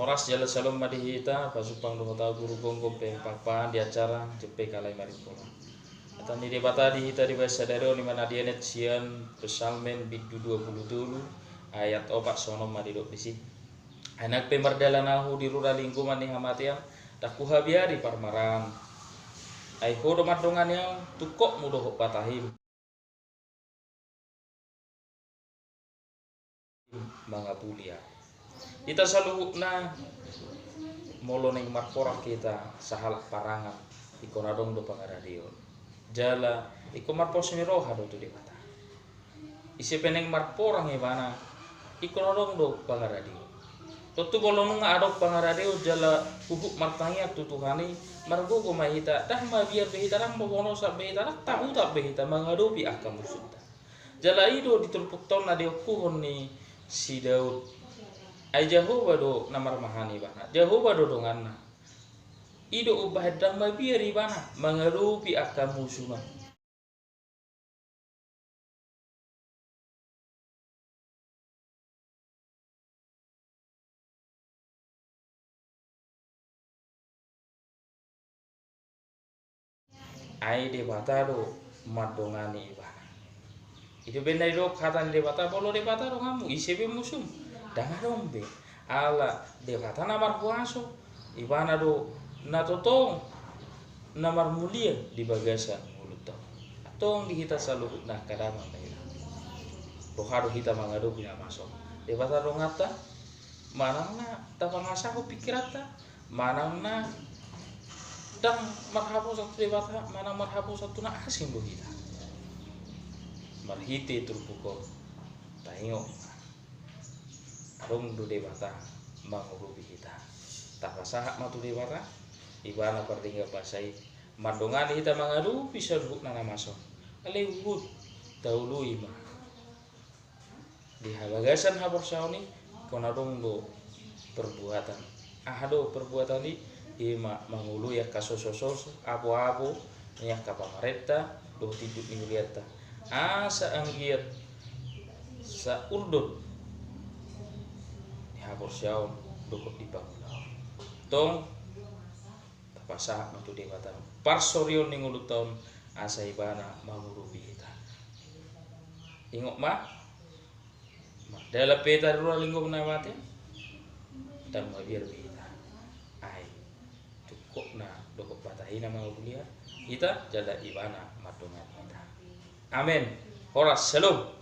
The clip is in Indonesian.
Horas jala salom madihita pasupang dohota guru gonggong pempakpan di acara jepe kalai maripola. Atan di debata dihita di bahasa daerah ni mana dia net sian pesalmen bidu 20 ayat opak sonom madidok bisi. Anak pemerdalan nahu di rura lingkungan ni hamatian takuha biari parmaran. Ai hodo madongan yang tukok mudoh patahim. Mga pulia. Ita selalu na molo ning marpora kita sahalak parangan ikonadong do pangaradio. Jala iko marpos ni roha do tu debata. Isi peneng marporang ibana ikonadong do pangaradio. Tutu bolong nga adok pangaradio jala hubuk martanya tu Tuhani margo ko mahita dah ma biar behita nang mobono sa behita nak tahu tak behita mangadopi akam musuta. Jala ido ditulpuk taun na diokuhon ni si Daud. Ai Jehovah do namar mahani bana. Jehovah do donganna. Ido ubah dang mabiari bana mangarupi akam musuna. Ai debata do madongani bana. Itu benar do kata debata bolo debata do kamu isebe musum. Dangarombe ala debata namar puaso ibana do natotong namar mulia di bagasa muluto atong di kita selalu nah kadang mangila boharo kita mangado pina masuk debata do ngata manangna tapangasa ko pikirata manangna dang marhabu satu debata manang marhabu satu na asim do kita marhite turpuko tayo rong do debata mangurubi kita tak sahak matu debata ibana pertinggal basai mandongan kita mangadu bisa duduk nana masuk ale uhud dahulu ima di habagasan habor sauni konadong do perbuatan ahado perbuatan di ima mangulu ya kasososos apo-apo ya kapamareta do tijuk ni liata asa anggiat sa urdun habor siaon dokot di bangunan tong tapasa matu debata parsorion ning ulu taun asa ibana mangurubi kita ingok ma dala peta rura linggo na mate dan mabiar kita ai cukup na dokot patahina mangurubi kita jada ibana madongan kita amen horas shalom.